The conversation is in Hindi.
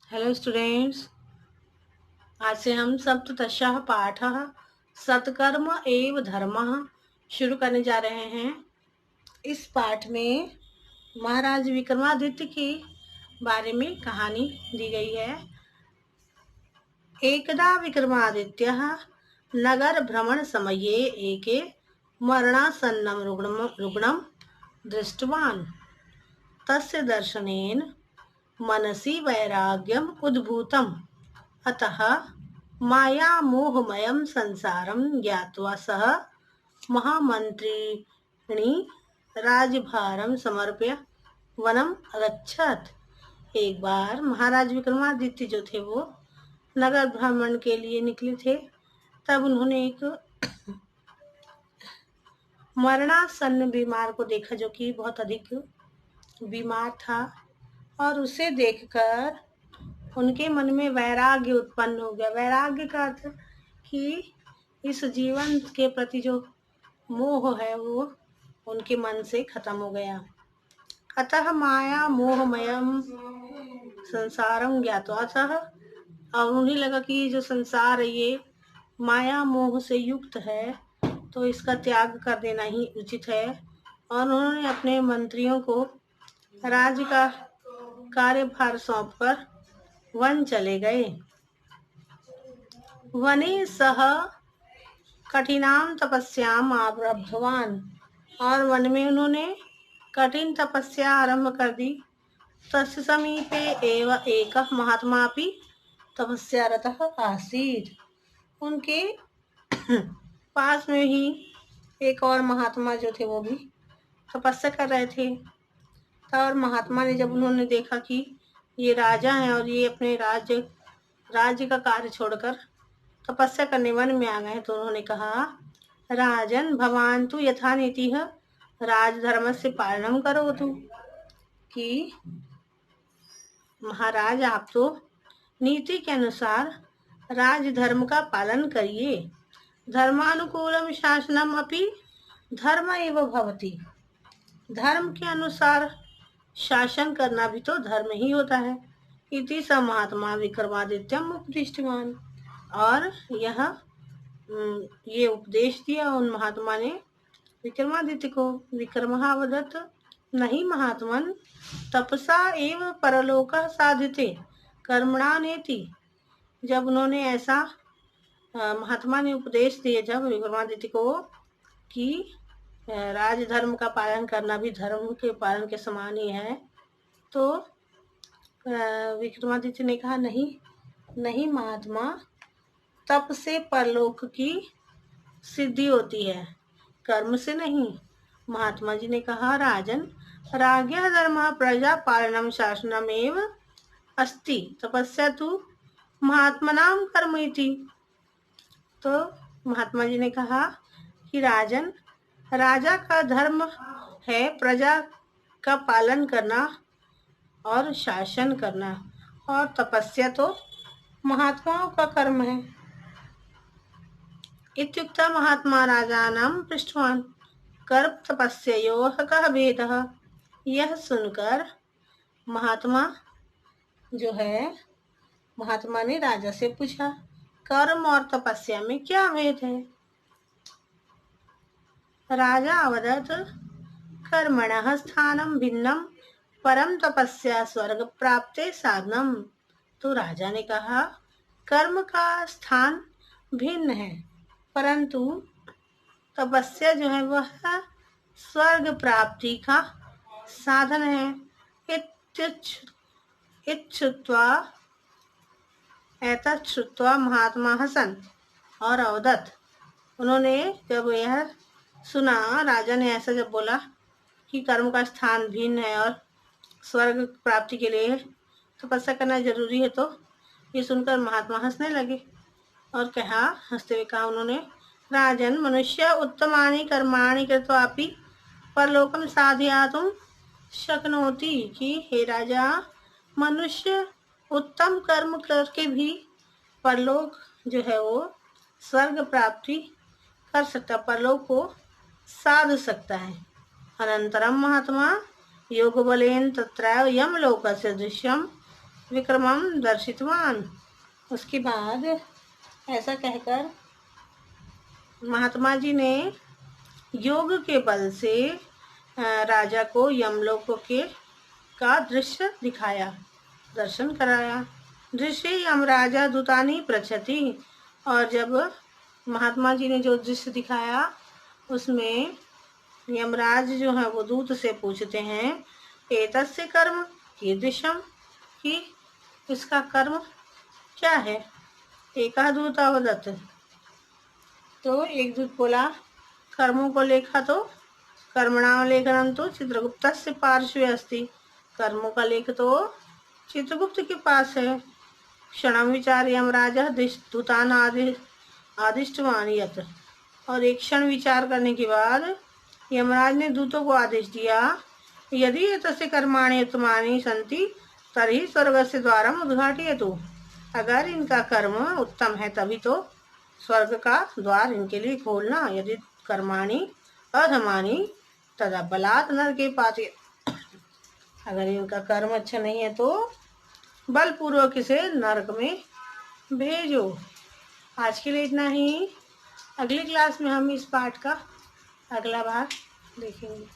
Hello students. आज से हम सप्तदशः पाठः सत्कर्म एव धर्मः शुरू करने जा रहे हैं। इस पाठ में महाराज विक्रमादित्य के बारे में कहानी दी गई है। एकदा विक्रमादित्यः नगर भ्रमण समये एके मरणासन्नं रुग्णं दृष्टवान्। तस्य दर्शनेन मनसि वैराग्यम् उद्भूतम्। अतः मायामोहमयं संसारं ज्ञात्वा सः महामन्त्रिणी राजभारं समर्प्य वनम् अगच्छत्। एक बार महाराज विक्रमादित्य जो थे वो नगर भ्रमण के लिए निकले थे। तब उन्होंने एक मरणासन्न बीमार को देखा जो कि बहुत अधिक बीमार था, और उसे देखकर उनके मन में वैराग्य उत्पन्न हो गया। वैराग्य का अर्थ कि इस जीवन के प्रति जो मोह है वो उनके मन से खत्म हो गया। अतः माया मोहमयम संसारम ज्ञात्वा सह, और उन्हें लगा कि जो संसार है ये माया मोह से युक्त है, तो इसका त्याग कर देना ही उचित है। और उन्होंने अपने मंत्रियों को राज्य का कार्यभार सौंपकर वन चले गए। वने सह कठिनाम तपस्याम आरब्धवान, और वन में उन्होंने कठिन तपस्या आरंभ कर दी। तस्य समीपे एव एकः महात्मा अपि तपस्यारतः आसीत्। उनके पास में ही एक और महात्मा जो थे वो भी तपस्या कर रहे थे। और महात्मा ने जब उन्होंने देखा कि ये राजा हैं और ये अपने राज्य का कार्य छोड़कर तपस्या करने वन में आ गए, तो उन्होंने कहा, राजन भवान तु यथा नीतिः राजधर्म से पालनम करोतु, कि महाराज आप तो नीति के अनुसार राजधर्म का पालन करिए। धर्मानुकूलम शासनम अपि धर्म एव भवति, धर्म के अनुसार शासन करना भी तो धर्म ही होता है। इति स महात्मा विक्रमादित्यम उपदिष्टवान, और ये उपदेश दिया उन महात्मा ने विक्रमादित्य को। विक्रमः वदत् नहीं महात्मन तपसा एव परलोकः साध्यते कर्मणा नेति। जब उन्होंने ऐसा महात्मा ने उपदेश दिए जब विक्रमादित्य को कि राजधर्म का पालन करना भी धर्म के पालन के समान ही है, तो विक्रमादित्य ने कहा, नहीं महात्मा, तप से परलोक की सिद्धि होती है, कर्म से नहीं। महात्मा जी ने कहा, राजन राज्ञः धर्मः प्रजा पालनम शासनमेव अस्ति, तपस्या तु महात्मनां कर्म इति। तो महात्मा जी ने कहा कि राजन, राजा का धर्म है प्रजा का पालन करना और शासन करना, और तपस्या तो महात्माओं का कर्म है। इत्युक्तः महात्मा राजानां पृष्ठवान कर्म तपस्ययोः कः भेदः। यह सुनकर महात्मा जो है, महात्मा ने राजा से पूछा, कर्म और तपस्या में क्या भेद है। राजा अवदत्, कर्मणः स्थानं भिन्नं परम तपस्या स्वर्ग प्राप्ते साधनम। तो राजा ने कहा, कर्म का स्थान भिन्न है, परंतु तपस्या जो है वह स्वर्ग प्राप्ति का साधन है। एतच्छ्रुत्वा महात्मा हसन और अवदत्। उन्होंने जब यह सुना, राजा ने ऐसा जब बोला कि कर्म का स्थान भिन्न है और स्वर्ग प्राप्ति के लिए तपस्या करना जरूरी है, तो ये सुनकर महात्मा हंसने लगे और हंसते हुए कहा उन्होंने, राजन मनुष्य उत्तमानि कर्माणि कृत्वापि परलोकम साधयातुं शक्नोति, कि हे राजा, मनुष्य उत्तम कर्म करके भी परलोक जो है वो स्वर्ग प्राप्ति कर सकता, परलोक को साध सकता है। अनंतरम महात्मा योग बलेन तत्रैव यमलोकस्य दृश्यम विक्रमम दर्शितवान। उसके बाद ऐसा कहकर महात्मा जी ने योग के बल से राजा को यमलोक के का दृश्य दिखाया, दर्शन कराया। दृश्य यमराजा दूतानी पृच्छति। और जब महात्मा जी ने जो दृश्य दिखाया उसमें यमराज जो है वो दूत से पूछते हैं एतस्य कर्म कीदृशम, कि इसका कर्म क्या है। एका दूत अवदत्, तो एक दूत बोला कर्मों को लेखा तो कर्मणाम लेखनम तो चित्रगुप्त से पार्श्वे अस्ति। कर्मों का लेख तो चित्रगुप्त के पास है। क्षणम विचार यमराज दूतान आदिष्टवान यत्। और एक क्षण विचार करने के बाद यमराज ने दूतों को आदेश दिया यदि एतस्य कर्माणि उत्तमानि सन्ति तर्हि स्वर्गस्य द्वारम उद्घाटयतु। अगर इनका कर्म उत्तम है तभी तो स्वर्ग का द्वार इनके लिए खोलना। यदि कर्माणि अधमानि तदा बलात् नरके पातयतु। अगर इनका कर्म अच्छा नहीं है तो बलपूर्वक इसे नरक में भेजो। आज के लिए इतना ही। अगली क्लास में हम इस पाठ का अगला भाग देखेंगे।